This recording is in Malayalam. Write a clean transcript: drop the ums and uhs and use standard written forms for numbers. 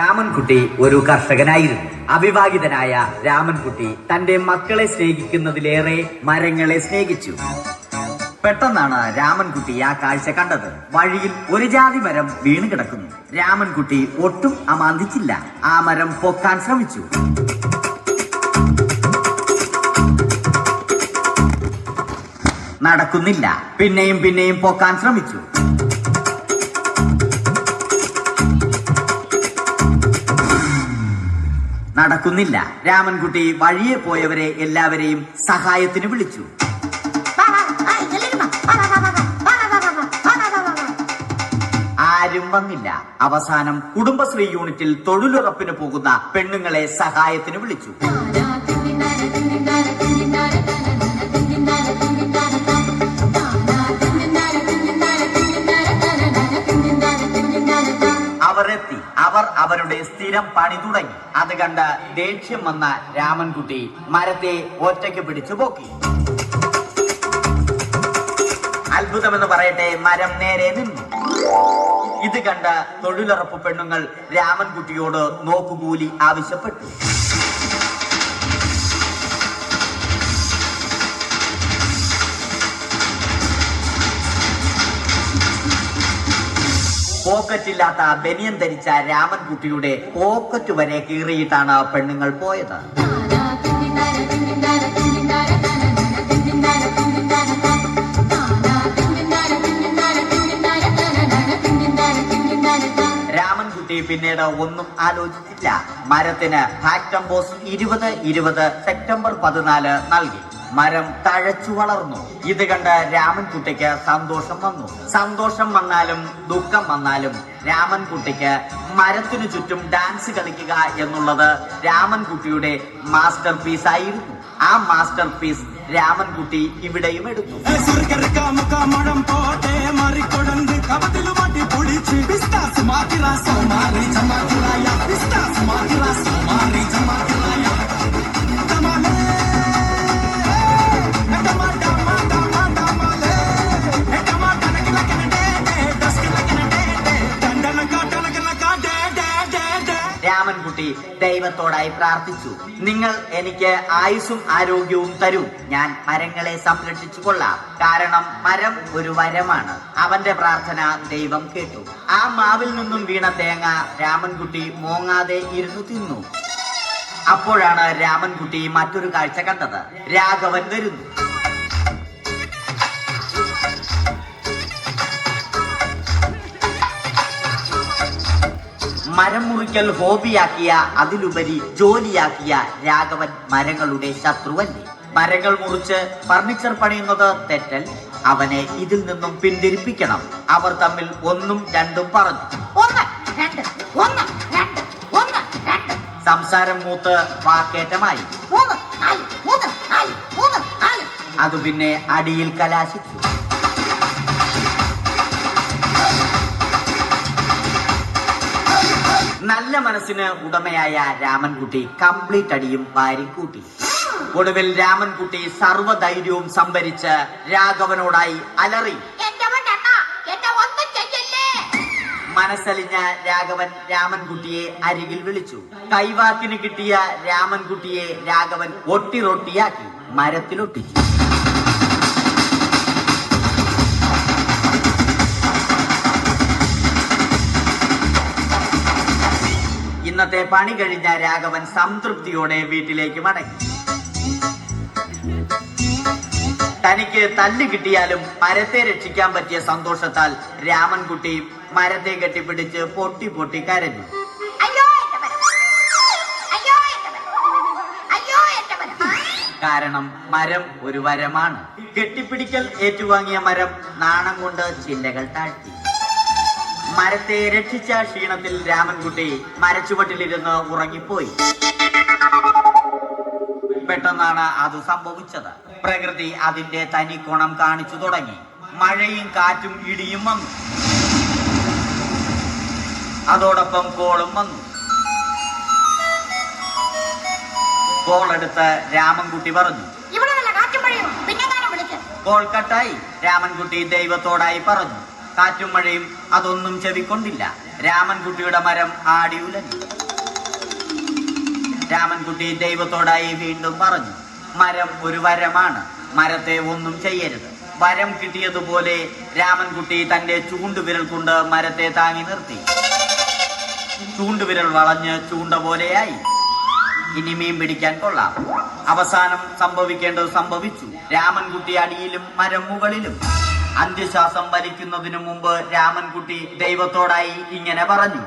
രാമൻകുട്ടി ഒരു കർഷകനായിരുന്നു. അവിവാഹിതനായ രാമൻകുട്ടി തന്റെ മക്കളെ സ്നേഹിക്കുന്നതിലേറെ മരങ്ങളെ സ്നേഹിച്ചു. പെട്ടെന്നാണ് രാമൻകുട്ടി ആ കാഴ്ച കണ്ടത്. വഴിയിൽ ഒരു ജാതി മരം വീണ് കിടക്കുന്നു. രാമൻകുട്ടി ഒട്ടും അമാന്തിച്ചില്ല. ആ മരം പൊക്കാൻ ശ്രമിച്ചു. നടക്കുന്നില്ല. പിന്നെയും പിന്നെയും പൊക്കാൻ ശ്രമിച്ചു. നടക്കുന്നില്ല. രാമൻകുട്ടി വഴിയെ പോയവരെ എല്ലാവരെയും സഹായത്തിന് വിളിച്ചു. ആരും വന്നില്ല. അവസാനം കുടുംബശ്രീ യൂണിറ്റിൽ തൊഴിലുറപ്പിന് പോകുന്ന പെണ്ണുങ്ങളെ സഹായത്തിന് വിളിച്ചു. അവരെത്തി. അവർ അവരുടെ സ്ഥിരം പണി തുടങ്ങി. അത് കണ്ട ദേഷ്യം വന്ന രാമൻകുട്ടി മരത്തെ ഒറ്റയ്ക്ക് പിടിച്ചു പോക്കി. അത്ഭുതമെന്ന് പറയട്ടെ, മരം നേരെ നിന്നു. ഇത് കണ്ട തൊഴിലുറപ്പ് പെണ്ണുങ്ങൾ രാമൻകുട്ടിയോട് നോക്കുകൂലി ആവശ്യപ്പെട്ടു. പോക്കറ്റില്ലാത്ത ബനിയൻ ധരിച്ച രാമൻകുട്ടിയുടെ പോക്കറ്റ് വരെ കീറിയിട്ടാണ് പെണ്ണുങ്ങൾ പോയത്. രാമൻകുട്ടി പിന്നീട് ഒന്നും ആലോചിച്ചില്ല. മരത്തിന് ഫാക്ടംബോസ് 2020 സെപ്റ്റംബർ 14 നൽകി. മരം തഴച്ചു വളർന്നു. ഇത് കണ്ട് രാമൻകുട്ടിക്ക് സന്തോഷം വന്നു. സന്തോഷം വന്നാലും ദുഃഖം വന്നാലും രാമൻകുട്ടിക്ക് മരത്തിനു ചുറ്റും ഡാൻസ് കളിക്കുക എന്നുള്ളത് രാമൻകുട്ടിയുടെ മാസ്റ്റർ പീസ് ആയിരുന്നു. ആ മാസ്റ്റർ പീസ് രാമൻകുട്ടി ഇവിടെയും എടുത്തു. രാമൻകുട്ടി ദൈവത്തോടായി പ്രാർത്ഥിച്ചു. നിങ്ങൾ എനിക്ക് ആയുസ്സും ആരോഗ്യവും തരൂ. ഞാൻ മരങ്ങളെ സംരക്ഷിച്ചു കൊള്ളാം. കാരണം മരം ഒരു വരമാണ്. അവന്റെ പ്രാർത്ഥന ദൈവം കേട്ടു. ആ മാവിൽ നിന്നും വീണ തേങ്ങ രാമൻകുട്ടി മോങ്ങാതെ ഇരുന്നു തിന്നു. അപ്പോഴാണ് രാമൻകുട്ടി മറ്റൊരു കാഴ്ച കണ്ടത്. രാഘവൻ വരുന്നു. മരം മുറിക്കൽ ഹോബിയാക്കിയ, അതിലുപരി ജോലിയാക്കിയ രാഘവൻ മരങ്ങളുടെ ശത്രുവല്ലേ. മരങ്ങൾ മുറിച്ച് ഫർണിച്ചർ പണിയുന്നത് തെറ്റൽ. അവനെ ഇതിൽ നിന്നും പിന്തിരിപ്പിക്കണം. അവർ തമ്മിൽ ഒന്നും രണ്ടും പറഞ്ഞു. സംസാരം മൂത്ത് വാക്കേറ്റമായി. അത് പിന്നെ അടിയിൽ കലാശിച്ചു. നല്ല മനസ്സിന് ഉടമയായ രാമൻകുട്ടി കംപ്ലീറ്റ് അടിയും വാരിക്കൂട്ടി. ഒടുവിൽ രാമൻകുട്ടി സർവ്വധൈര്യവും സംഭരിച്ച് രാഘവനോടായി അലറി. മനസ്സലിഞ്ഞ രാഘവൻ രാമൻകുട്ടിയെ അരികിൽ വിളിച്ചു. കൈവാക്കിന് കിട്ടിയ രാമൻകുട്ടിയെ രാഘവൻ ഒട്ടിറൊട്ടിയാക്കി മരത്തിലൊട്ടിച്ചു. ഇന്നത്തെ പണി കഴിഞ്ഞ രാഘവൻ സംതൃപ്തിയോടെ വീട്ടിലേക്ക് മടങ്ങി. തനിക്ക് തല്ല് കിട്ടിയാലും മരത്തെ രക്ഷിക്കാൻ പറ്റിയ സന്തോഷത്താൽ രാമൻകുട്ടി മരത്തെ കെട്ടിപ്പിടിച്ച് പൊട്ടി പൊട്ടി കരഞ്ഞു. കാരണം മരം ഒരു വരമാണ്. കെട്ടിപ്പിടിക്കൽ ഏറ്റുവാങ്ങിയ മരം നാണം കൊണ്ട് ചില്ലകൾ താഴ്ത്തി. മരത്തെ രക്ഷിച്ച ക്ഷീണത്തിൽ രാമൻകുട്ടി മരച്ചുവട്ടിലിരുന്ന് ഉറങ്ങിപ്പോയി. പെട്ടെന്നാണ് അത് സംഭവിച്ചത്. പ്രകൃതി അതിന്റെ തനി കോണം കാണിച്ചു തുടങ്ങി. മഴയും കാറ്റും ഇടിയും വന്നു. അതോടൊപ്പം കോളും വന്നു. കോളെടുത്ത് രാമൻകുട്ടി പറഞ്ഞു. കോൾ കട്ടായി. രാമൻകുട്ടി ദൈവത്തോടായി പറഞ്ഞു. കാറ്റും മഴയും അതൊന്നും ചെവിക്കൊണ്ടില്ല. രാമൻകുട്ടിയുടെ മരം ആടി ഉലഞ്ഞു. രാമൻകുട്ടി ദൈവത്തോടായി വീണ്ടും പറഞ്ഞു, മരം ഒരു വരമാണ്, മരത്തെ ഒന്നും ചെയ്യരുത്. വരം കിട്ടിയതുപോലെ രാമൻകുട്ടി തന്റെ ചൂണ്ടുവിരൽ കൊണ്ട് മരത്തെ താങ്ങി നിർത്തി. ചൂണ്ടുവിരൽ വളഞ്ഞ് ചൂണ്ട പോലെയായി. ഇനി മീൻ പിടിക്കാൻ കൊള്ളാം. അവസാനം സംഭവിക്കേണ്ടത് സംഭവിച്ചു. രാമൻകുട്ടി അടിയിലും മരം മുകളിലും. അന്ത്യശ്വാസം വലിക്കുന്നതിനു മുമ്പ് രാമൻകുട്ടി ദൈവത്തോടായി ഇങ്ങനെ പറഞ്ഞു,